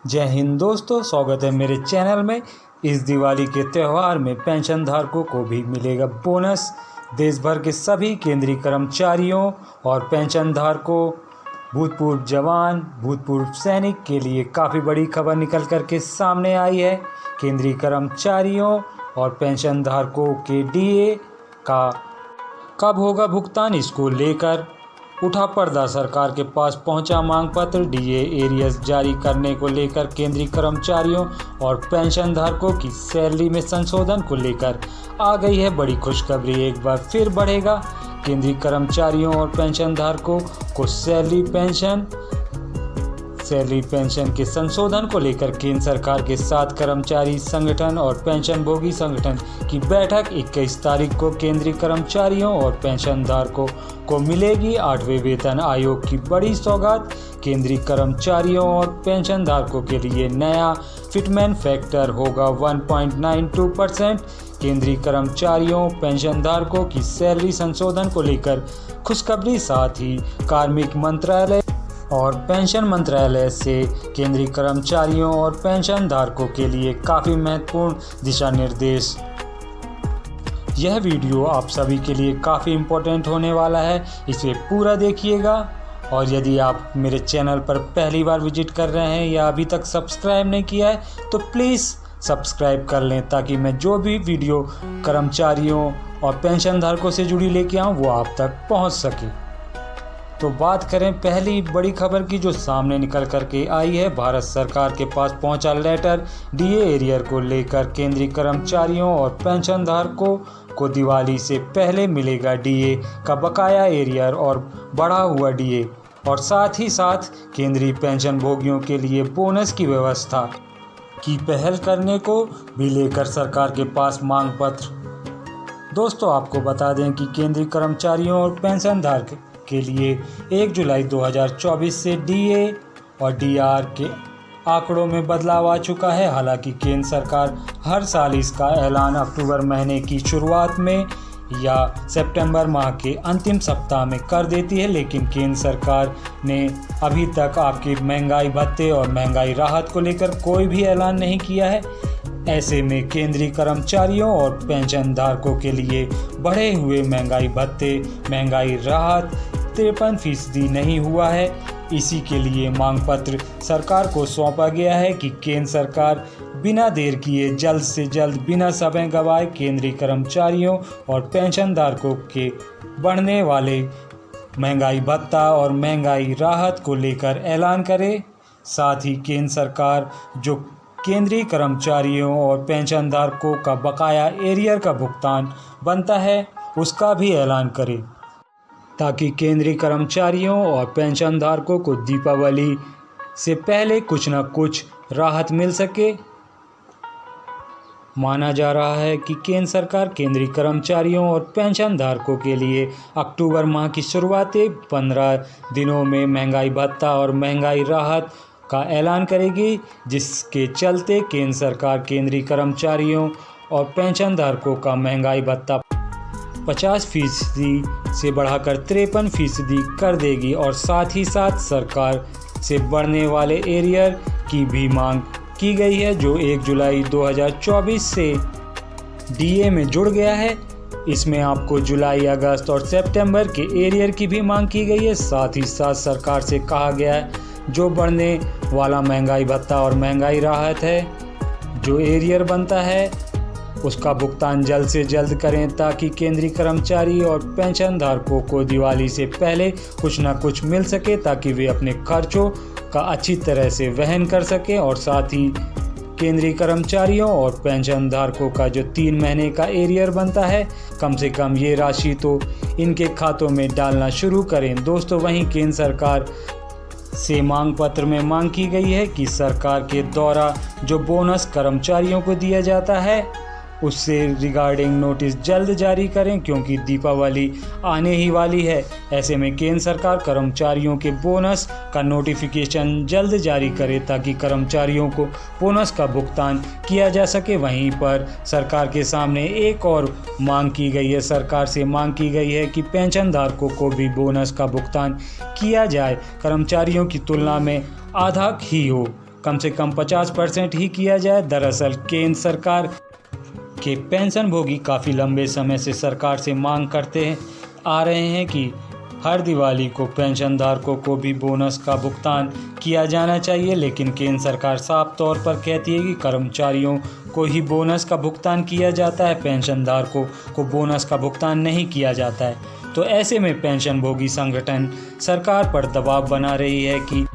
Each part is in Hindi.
जय हिंद दोस्तों, स्वागत है मेरे चैनल में। इस दिवाली के त्यौहार में पेंशन धारकों को भी मिलेगा बोनस। देश भर के सभी केंद्रीय कर्मचारियों और पेंशन धारकों, भूतपूर्व जवान, भूतपूर्व सैनिक के लिए काफ़ी बड़ी खबर निकल कर के सामने आई है। केंद्रीय कर्मचारियों और पेंशन धारकों के डीए का कब होगा भुगतान, इसको लेकर उठा पर्दा। सरकार के पास पहुंचा मांग पत्र। डीए एरियर्स जारी करने को लेकर केंद्रीय कर्मचारियों और पेंशन धारकों की सैलरी में संशोधन को लेकर आ गई है बड़ी खुशखबरी। एक बार फिर बढ़ेगा केंद्रीय कर्मचारियों और पेंशन धारकों को सैलरी पेंशन के संशोधन को लेकर केंद्र सरकार के 7 कर्मचारी संगठन और पेंशन भोगी संगठन की बैठक 21 तारीख को केंद्रीय कर्मचारियों और पेंशन धारकों को मिलेगी 8वें वेतन आयोग की बड़ी सौगात। केंद्रीय कर्मचारियों और पेंशन धारकों के लिए नया फिटमेंट फैक्टर होगा 1.92%। केंद्रीय कर्मचारियों पेंशन धारकों की सैलरी संशोधन को लेकर खुशखबरी। साथ ही कार्मिक मंत्रालय और पेंशन मंत्रालय से केंद्रीय कर्मचारियों और पेंशन धारकों के लिए काफ़ी महत्वपूर्ण दिशा निर्देश। यह वीडियो आप सभी के लिए काफ़ी इम्पोर्टेंट होने वाला है, इसे पूरा देखिएगा। और यदि आप मेरे चैनल पर पहली बार विजिट कर रहे हैं या अभी तक सब्सक्राइब नहीं किया है तो प्लीज़ सब्सक्राइब कर लें, ताकि मैं जो भी वीडियो कर्मचारियों और पेंशन धारकों से जुड़ी लेके आऊँ वो आप तक पहुँच सके। तो बात करें पहली बड़ी खबर की जो सामने निकल करके आई है। भारत सरकार के पास पहुंचा लेटर। डीए एरियर को लेकर केंद्रीय कर्मचारियों और पेंशन धारकों को दिवाली से पहले मिलेगा डीए का बकाया एरियर और बढ़ा हुआ डीए, और साथ ही साथ केंद्रीय पेंशन भोगियों के लिए बोनस की व्यवस्था की पहल करने को भी लेकर सरकार के पास मांग पत्र। दोस्तों, आपको बता दें कि केंद्रीय कर्मचारियों और पेंशन धारक के लिए 1 जुलाई 2024 से डीए और डीआर के आंकड़ों में बदलाव आ चुका है। हालांकि केंद्र सरकार हर साल इसका ऐलान अक्टूबर महीने की शुरुआत में या सितंबर माह के अंतिम सप्ताह में कर देती है, लेकिन केंद्र सरकार ने अभी तक आपके महंगाई भत्ते और महंगाई राहत को लेकर कोई भी ऐलान नहीं किया है। ऐसे में केंद्रीय कर्मचारियों और पेंशन धारकों के लिए बढ़े हुए महंगाई भत्ते, महंगाई राहत 53% नहीं हुआ है। इसी के लिए मांग पत्र सरकार को सौंपा गया है कि केंद्र सरकार बिना देर किए जल्द से जल्द, बिना समय गंवाए केंद्रीय कर्मचारियों और पेंशन धारकों के बढ़ने वाले महंगाई भत्ता और महंगाई राहत को लेकर ऐलान करे। साथ ही केंद्र सरकार जो केंद्रीय कर्मचारियों और पेंशन धारकों का बकाया एरियर का भुगतान बनता है उसका भी ऐलान करे, ताकि केंद्रीय कर्मचारियों और पेंशन धारकों को दीपावली से पहले कुछ न कुछ राहत मिल सके। माना जा रहा है कि केंद्र सरकार केंद्रीय कर्मचारियों और पेंशन धारकों के लिए अक्टूबर माह की शुरुआती 15 दिनों में महंगाई भत्ता और महंगाई राहत का ऐलान करेगी, जिसके चलते केंद्र सरकार केंद्रीय कर्मचारियों और पेंशन धारकों का महंगाई भत्ता 50% से बढ़ाकर 53% कर देगी, और साथ ही साथ सरकार से बढ़ने वाले एरियर की भी मांग की गई है, जो 1 जुलाई 2024 से डीए में जुड़ गया है। इसमें आपको जुलाई, अगस्त और सितंबर के एरियर की भी मांग की गई है। साथ ही साथ सरकार से कहा गया है जो बढ़ने वाला महंगाई भत्ता और महंगाई राहत है, जो एरियर बनता है उसका भुगतान जल्द से जल्द करें, ताकि केंद्रीय कर्मचारी और पेंशन धारकों को दिवाली से पहले कुछ ना कुछ मिल सके, ताकि वे अपने खर्चों का अच्छी तरह से वहन कर सकें। और साथ ही केंद्रीय कर्मचारियों और पेंशन धारकों का जो 3 महीने का एरियर बनता है, कम से कम ये राशि तो इनके खातों में डालना शुरू करें। दोस्तों, वहीं केंद्र सरकार से मांग पत्र में मांग की गई है कि सरकार के द्वारा जो बोनस कर्मचारियों को दिया जाता है उससे रिगार्डिंग नोटिस जल्द जारी करें, क्योंकि दीपावली आने ही वाली है। ऐसे में केंद्र सरकार कर्मचारियों के बोनस का नोटिफिकेशन जल्द जारी करे, ताकि कर्मचारियों को बोनस का भुगतान किया जा सके। वहीं पर सरकार के सामने एक और मांग की गई है। सरकार से मांग की गई है कि पेंशन धारकों को भी बोनस का भुगतान किया जाए, कर्मचारियों की तुलना में आधा ही हो। कम से कम 50% ही किया जाए। दरअसल केंद्र सरकार के पेंशनभोगी काफ़ी लंबे समय से सरकार से मांग करते आ रहे हैं कि हर दिवाली को पेंशनधारकों को भी बोनस का भुगतान किया जाना चाहिए, लेकिन केंद्र सरकार साफ तौर पर कहती है कि कर्मचारियों को ही बोनस का भुगतान किया जाता है, पेंशनधारकों को बोनस का भुगतान नहीं किया जाता है। तो ऐसे में पेंशनभोगी संगठन सरकार पर दबाव बना रही है कि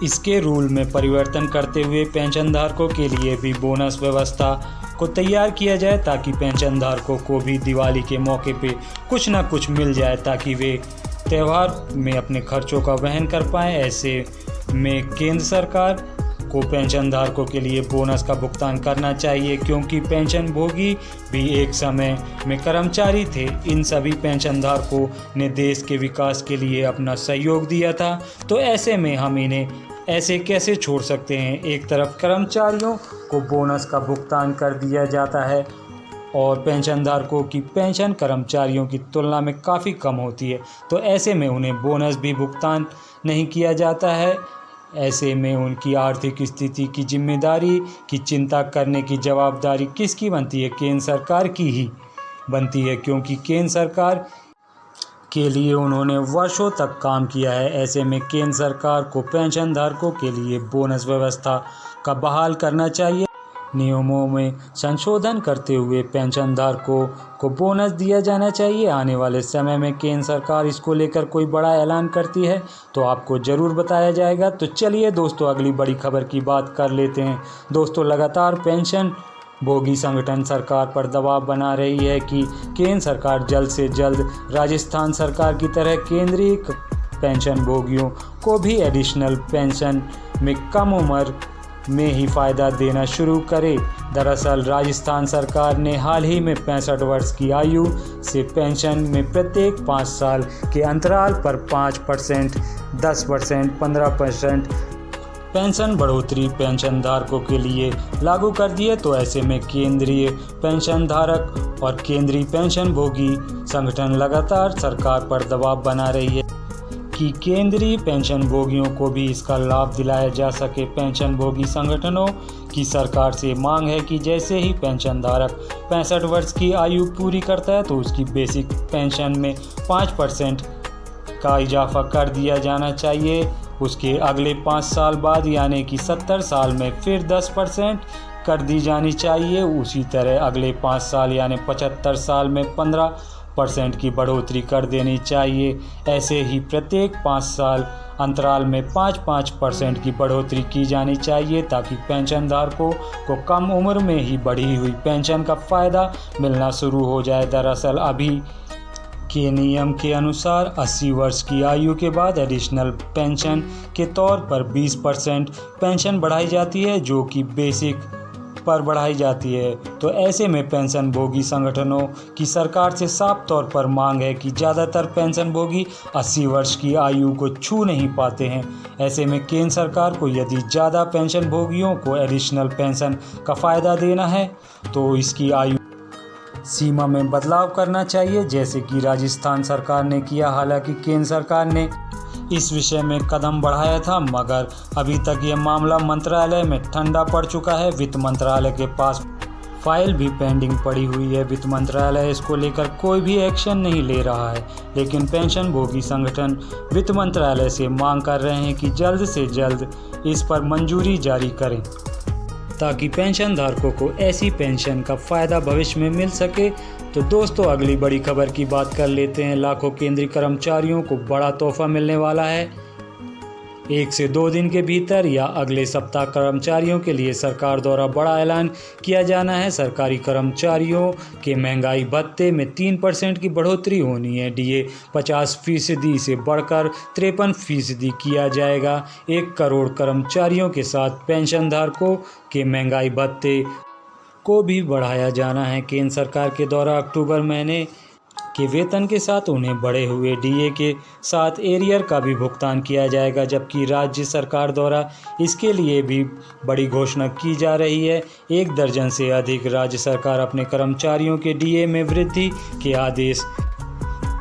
इसके रूल में परिवर्तन करते हुए पेंशनधारकों के लिए भी बोनस व्यवस्था को तैयार किया जाए, ताकि पेंशनधारकों को भी दिवाली के मौके पे कुछ ना कुछ मिल जाए, ताकि वे त्यौहार में अपने खर्चों का वहन कर पाएँ। ऐसे में केंद्र सरकार को पेंशनधारकों के लिए बोनस का भुगतान करना चाहिए, क्योंकि पेंशनभोगी भी एक समय में कर्मचारी थे। इन सभी पेंशनधारकों ने देश के विकास के लिए अपना सहयोग दिया था, तो ऐसे में हम इन्हें ऐसे कैसे छोड़ सकते हैं। एक तरफ कर्मचारियों को बोनस का भुगतान कर दिया जाता है और पेंशनधारकों की पेंशन कर्मचारियों की तुलना में काफ़ी कम होती है, तो ऐसे में उन्हें बोनस भी भुगतान नहीं किया जाता है। ऐसे में उनकी आर्थिक स्थिति की जिम्मेदारी की चिंता करने की जवाबदारी किसकी बनती है? केंद्र सरकार की ही बनती है, क्योंकि केंद्र सरकार के लिए उन्होंने वर्षों तक काम किया है। ऐसे में केंद्र सरकार को पेंशनधारकों के लिए बोनस व्यवस्था का बहाल करना चाहिए। नियमों में संशोधन करते हुए पेंशनधारकों को बोनस दिया जाना चाहिए। आने वाले समय में केंद्र सरकार इसको लेकर कोई बड़ा ऐलान करती है तो आपको ज़रूर बताया जाएगा। तो चलिए दोस्तों, अगली बड़ी खबर की बात कर लेते हैं। दोस्तों, लगातार पेंशन भोगी संगठन सरकार पर दबाव बना रही है कि केंद्र सरकार जल्द से जल्द राजस्थान सरकार की तरह केंद्रीय पेंशन भोगियों को भी एडिशनल पेंशन में कम उम्र में ही फ़ायदा देना शुरू करे। दरअसल राजस्थान सरकार ने हाल ही में 65 वर्ष की आयु से पेंशन में प्रत्येक 5 साल के अंतराल पर 5%, 10%, 15% पेंशन बढ़ोतरी पेंशनधारकों के लिए लागू कर दी है। तो ऐसे में केंद्रीय पेंशन धारक और केंद्रीय पेंशन भोगी संगठन लगातार सरकार पर दबाव बना रही है कि केंद्रीय पेंशन भोगियों को भी इसका लाभ दिलाया जा सके। पेंशन भोगी संगठनों की सरकार से मांग है कि जैसे ही पेंशन धारक 65 वर्ष की आयु पूरी करता है तो उसकी बेसिक पेंशन में 5% का इजाफा कर दिया जाना चाहिए। उसके अगले 5 साल बाद यानी कि 70 साल में फिर 10% कर दी जानी चाहिए। उसी तरह अगले 5 साल यानी 75 साल में 15% की बढ़ोतरी कर देनी चाहिए। ऐसे ही प्रत्येक 5 साल अंतराल में 5-5% की बढ़ोतरी की जानी चाहिए, ताकि पेंशनधारकों को कम उम्र में ही बढ़ी हुई पेंशन का फ़ायदा मिलना शुरू हो जाए। दरअसल अभी के नियम के अनुसार 80 वर्ष की आयु के बाद एडिशनल पेंशन के तौर पर 20% पेंशन बढ़ाई जाती है, जो कि बेसिक पर बढ़ाई जाती है। तो ऐसे में पेंशन भोगी संगठनों की सरकार से साफ तौर पर मांग है कि ज़्यादातर पेंशन भोगी 80 वर्ष की आयु को छू नहीं पाते हैं। ऐसे में केंद्र सरकार को यदि ज़्यादा पेंशन भोगियों को एडिशनल पेंशन का फ़ायदा देना है तो इसकी आयु सीमा में बदलाव करना चाहिए, जैसे कि राजस्थान सरकार ने किया। हालांकि केंद्र सरकार ने इस विषय में कदम बढ़ाया था, मगर अभी तक ये मामला मंत्रालय में ठंडा पड़ चुका है। वित्त मंत्रालय के पास फाइल भी पेंडिंग पड़ी हुई है। वित्त मंत्रालय इसको लेकर कोई भी एक्शन नहीं ले रहा है, लेकिन पेंशन भोगी संगठन वित्त मंत्रालय से मांग कर रहे हैं कि जल्द से जल्द इस पर मंजूरी जारी करें, ताकि पेंशन धारकों को ऐसी पेंशन का फ़ायदा भविष्य में मिल सके। तो दोस्तों, अगली बड़ी खबर की बात कर लेते हैं। लाखों केंद्रीय कर्मचारियों को बड़ा तोहफा मिलने वाला है। 1 से 2 दिन के भीतर या अगले सप्ताह कर्मचारियों के लिए सरकार द्वारा बड़ा ऐलान किया जाना है। सरकारी कर्मचारियों के महंगाई भत्ते में 3% की बढ़ोतरी होनी है। डीए 50% से बढ़कर 53% किया जाएगा। 1 करोड़ कर्मचारियों के साथ पेंशनधारकों के महंगाई भत्ते को भी बढ़ाया जाना है। केंद्र सरकार के द्वारा अक्टूबर महीने के वेतन के साथ उन्हें बढ़े हुए डीए के साथ एरियर का भी भुगतान किया जाएगा, जबकि राज्य सरकार द्वारा इसके लिए भी बड़ी घोषणा की जा रही है। 1 दर्जन से अधिक राज्य सरकार अपने कर्मचारियों के डीए में वृद्धि के आदेश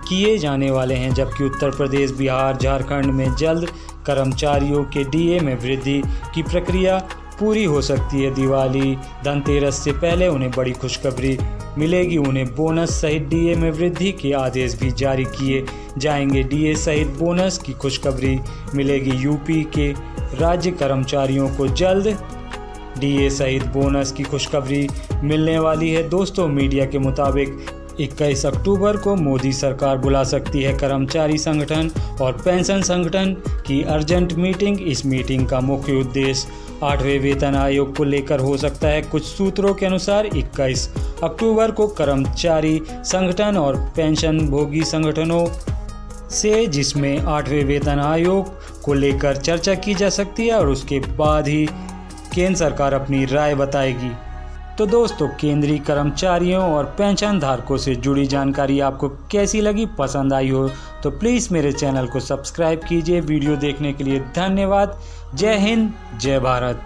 किए जाने वाले हैं, जबकि उत्तर प्रदेश, बिहार, झारखंड में जल्द कर्मचारियों के डीए में वृद्धि की प्रक्रिया पूरी हो सकती है। दिवाली धनतेरस से पहले उन्हें बड़ी खुशखबरी मिलेगी। उन्हें बोनस सहित डीए में वृद्धि के आदेश भी जारी किए जाएंगे। डीए सहित बोनस की खुशखबरी मिलेगी। यूपी के राज्य कर्मचारियों को जल्द डीए सहित बोनस की खुशखबरी मिलने वाली है। दोस्तों, मीडिया के मुताबिक 21 अक्टूबर को मोदी सरकार बुला सकती है कर्मचारी संगठन और पेंशन संगठन की अर्जेंट मीटिंग। इस मीटिंग का मुख्य उद्देश्य 8वें वेतन आयोग को लेकर हो सकता है। कुछ सूत्रों के अनुसार 21 अक्टूबर को कर्मचारी संगठन और पेंशन भोगी संगठनों से, जिसमें 8वें वेतन आयोग को लेकर चर्चा की जा सकती है और उसके बाद ही केंद्र सरकार अपनी राय बताएगी। तो दोस्तों, केंद्रीय कर्मचारियों और पेंशन धारकों से जुड़ी जानकारी आपको कैसी लगी? पसंद आई हो तो प्लीज़ मेरे चैनल को सब्सक्राइब कीजिए। वीडियो देखने के लिए धन्यवाद। जय हिंद, जय भारत।